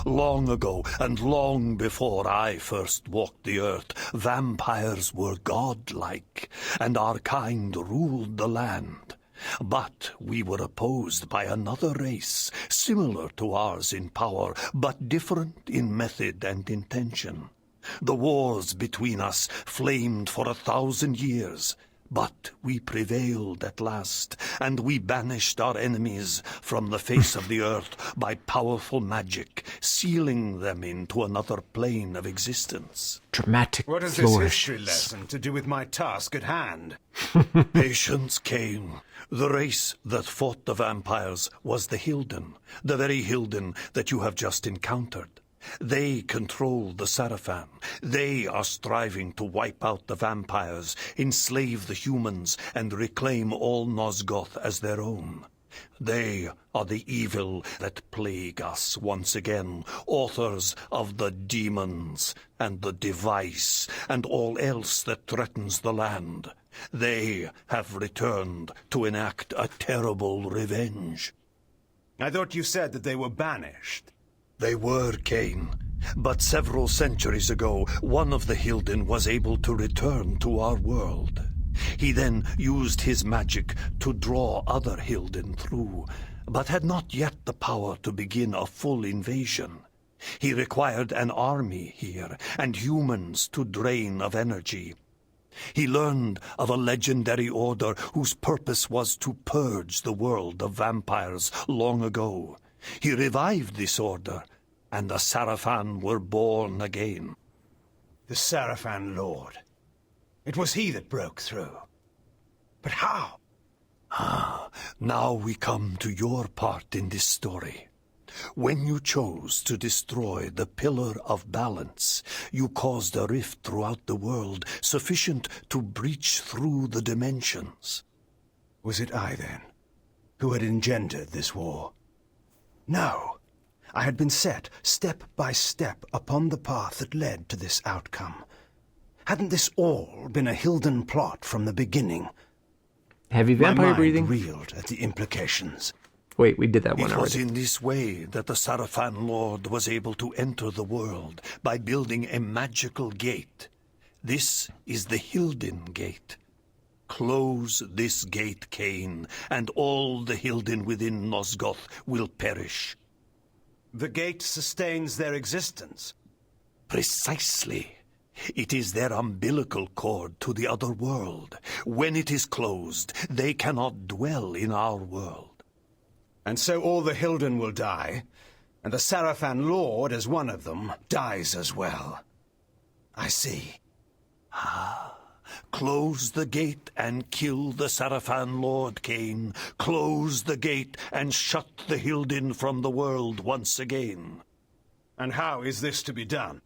Long ago, and long before I first walked the earth, vampires were godlike, and our kind ruled the land. But we were opposed by another race, similar to ours in power, but different in method and intention. The wars between us flamed for 1,000 years, but we prevailed at last, and we banished our enemies from the face of the earth by powerful magic, sealing them into another plane of existence. Dramatic What has this history flourishes. lesson to do with my task at hand? Patience, Kain. The race that fought the vampires was the Hylden, the very Hylden that you have just encountered. They control the Sarafan. They are striving to wipe out the vampires, enslave the humans, and reclaim all Nosgoth as their own. They are the evil that plague us once again, authors of the demons and the device and all else that threatens the land. They have returned to enact a terrible revenge. I thought you said that they were banished. They were, Kain. But several centuries ago, one of the Hylden was able to return to our world. He then used his magic to draw other Hylden through, but had not yet the power to begin a full invasion. He required an army here, and humans to drain of energy. He learned of a legendary order whose purpose was to purge the world of vampires long ago. He revived this order, and the Sarafan were born again. The Sarafan Lord. It was he that broke through. But how? Now we come to your part in this story. When you chose to destroy the Pillar of Balance, you caused a rift throughout the world sufficient to breach through the dimensions. Was it I, then, who had engendered this war? No. I had been set, step by step, upon the path that led to this outcome. Hadn't this all been a Hylden plot from the beginning? Heavy vampire My mind breathing? reeled at the implications. Wait, we did that one It was already. in this way that the Sarafan Lord was able to enter the world, by building a magical gate. This is the Hylden Gate. Close this gate, Kain, and all the Hylden within Nosgoth will perish. The gate sustains their existence. Precisely. It is their umbilical cord to the other world. When it is closed, they cannot dwell in our world. And so all the Hylden will die, and the Sarafan Lord, as one of them, dies as well. I see. Close the gate and kill the Sarafan Lord, Kain. Close the gate and shut the Hylden from the world once again. And how is this to be done?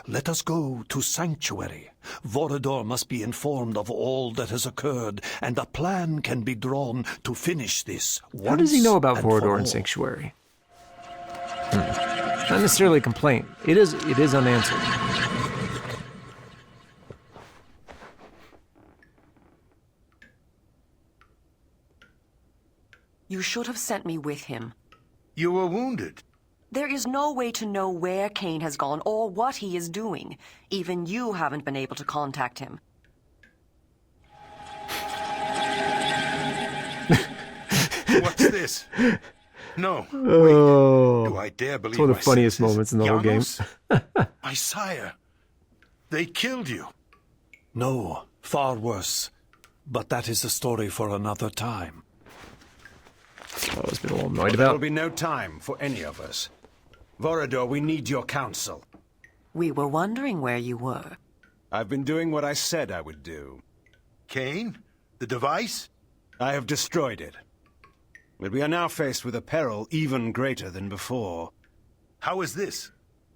Let us go to Sanctuary. Vorador must be informed of all that has occurred, and a plan can be drawn to finish this once. How does he know about and for Vorador all. and Sanctuary? Not necessarily a complaint. It is unanswered. You should have sent me with him. You were wounded. There is no way to know where Kain has gone or what he is doing. Even you haven't been able to contact him. What's this? No. Oh, Do I dare believe it's one of the my funniest senses? moments in the whole game. Janos? My sire. They killed you. No, far worse. But that is a story for another time. I was a bit all annoyed There will about. be no time for any of us. Vorador, we need your counsel. We were wondering where you were. I've been doing what I said I would do. Kain? The device? I have destroyed it. But we are now faced with a peril even greater than before. How is this?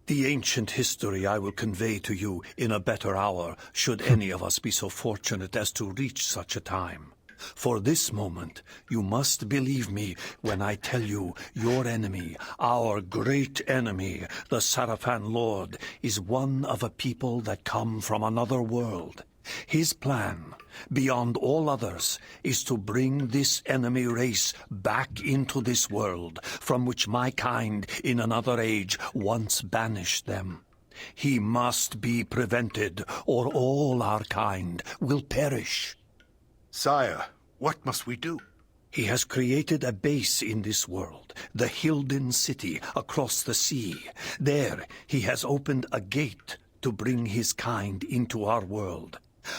The ancient history I will convey to you in a better hour, should any of us be so fortunate as to reach such a time. For this moment, you must believe me when I tell you your enemy, our great enemy, the Sarafan Lord, is one of a people that come from another world. His plan, beyond all others, is to bring this enemy race back into this world, from which my kind in another age once banished them. He must be prevented, or all our kind will perish. Sire, what must we do? He has created a base in this world, the Hylden city across the sea. There, he has opened a gate to bring his kind into our world.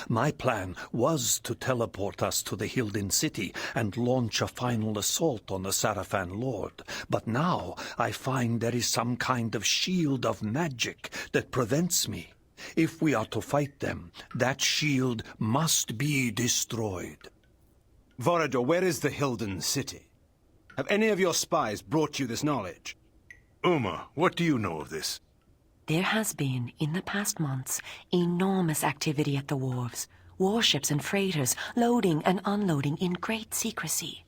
My plan was to teleport us to the Hylden city and launch a final assault on the Sarafan Lord. But now I find there is some kind of shield of magic that prevents me. If we are to fight them, that shield must be destroyed. Vorador, where is the Hylden city? Have any of your spies brought you this knowledge? Uma, what do you know of this? There has been, in the past months, enormous activity at the wharves. Warships and freighters loading and unloading in great secrecy.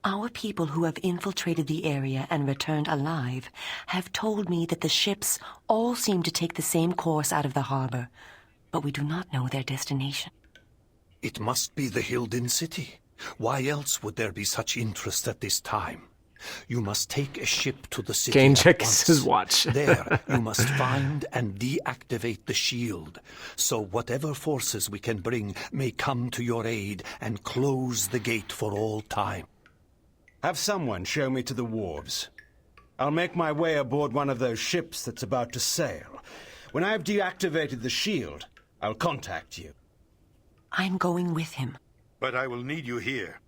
Our people who have infiltrated the area and returned alive have told me that the ships all seem to take the same course out of the harbor, but we do not know their destination. It must be the Hylden city. Why else would there be such interest at this time? You must take a ship to the city Kain at checks once. his watch. There, you must find and deactivate the shield, so whatever forces we can bring may come to your aid and close the gate for all time. Have someone show me to the wharves. I'll make my way aboard one of those ships that's about to sail. When I've deactivated the shield, I'll contact you. I'm going with him. But I will need you here.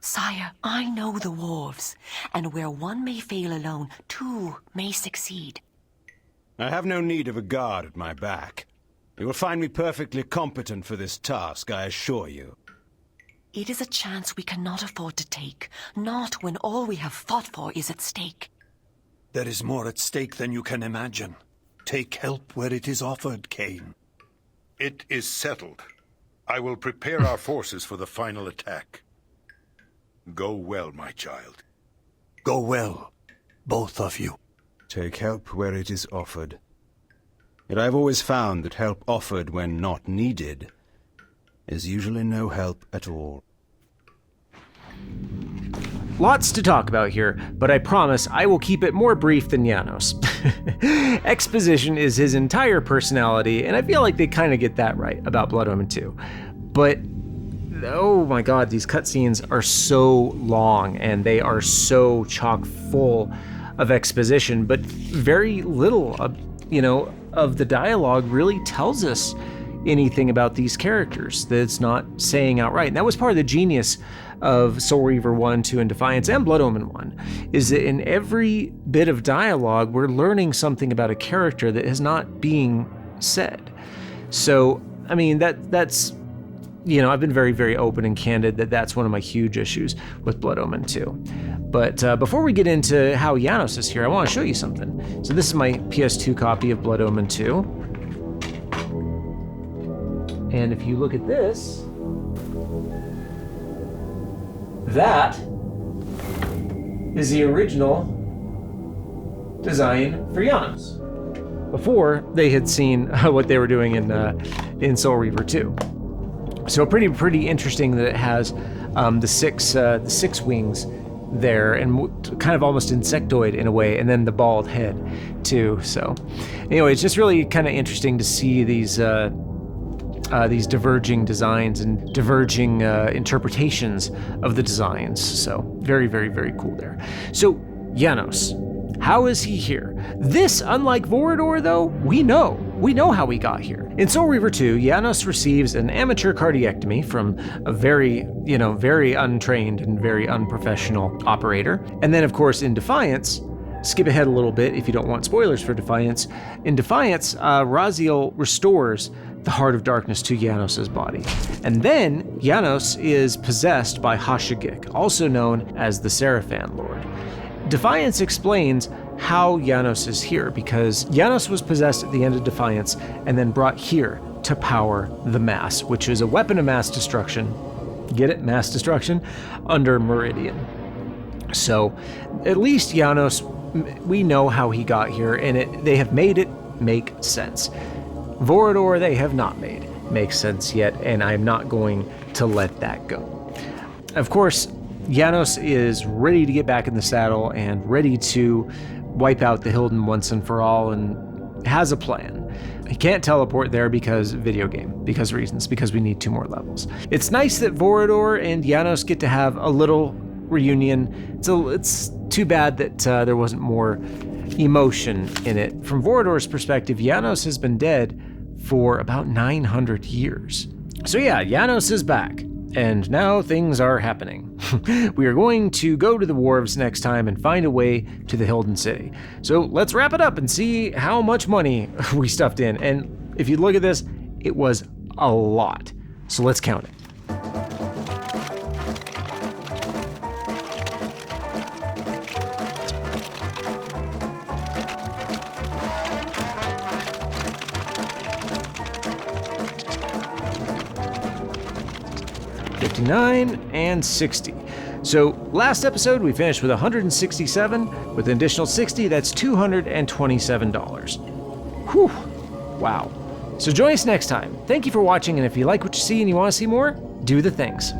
Sire, I know the wharves, and where one may fail alone, two may succeed. I have no need of a guard at my back. You will find me perfectly competent for this task, I assure you. It is a chance we cannot afford to take, not when all we have fought for is at stake. There is more at stake than you can imagine. Take help where it is offered, Kain. It is settled. I will prepare our forces for the final attack. Go well, my child. Go well, both of you. Take help where it is offered. Yet I've always found that help offered when not needed is usually no help at all. Lots to talk about here, but I promise I will keep it more brief than Janos. Exposition is his entire personality, and I feel like they kind of get that right about Blood Omen 2. But oh my god, these cutscenes are so long and they are so chock full of exposition, but very little of the dialogue really tells us anything about these characters that it's not saying outright. And that was part of the genius of Soul Reaver 1, 2, and Defiance, and Blood Omen 1, is that in every bit of dialogue, we're learning something about a character that is not being said. So, I mean, that's I've been very, very open and candid that that's one of my huge issues with Blood Omen 2. But before we get into how Janos is here, I want to show you something. So this is my PS2 copy of Blood Omen 2. And if you look at this, that is the original design for Janos, before they had seen what they were doing in Soul Reaver 2. So pretty interesting that it has the six wings there, and kind of almost insectoid in a way, and then the bald head too. So anyway, it's just really kind of interesting to see these diverging designs and diverging interpretations of the designs. So very, very, very cool there. So Janos, how is he here? This, unlike Vorador though, we know how he got here. In Soul Reaver 2, Janos receives an amateur cardiectomy from a very untrained and very unprofessional operator. And then of course in Defiance, skip ahead a little bit if you don't want spoilers for Defiance. In Defiance, Raziel restores the Heart of Darkness to Janos' body. And then Janos is possessed by Hashigik, also known as the Seraphan Lord. Defiance explains how Janos is here, because Janos was possessed at the end of Defiance and then brought here to power the Mass, which is a weapon of mass destruction. Get it? Mass destruction? Under Meridian. So at least Janos, we know how he got here, and they have made it make sense. Vorador, they have not made make sense yet, and I'm not going to let that go. Of course, Janos is ready to get back in the saddle and ready to wipe out the Hylden once and for all, and has a plan. He can't teleport there because reasons, because we need 2 more levels. It's nice that Vorador and Janos get to have a little reunion. It's too bad that there wasn't more emotion in it. From Vorador's perspective, Janos has been dead for about 900 years. So yeah, Janos is back. And now things are happening. We are going to go to the wharves next time and find a way to the Hylden City. So let's wrap it up and see how much money we stuffed in. And if you look at this, it was a lot. So let's count it. 59, and 60. So last episode we finished with 167. With an additional 60, that's $227. Whew, wow. So join us next time. Thank you for watching, and if you like what you see and you want to see more, do the things.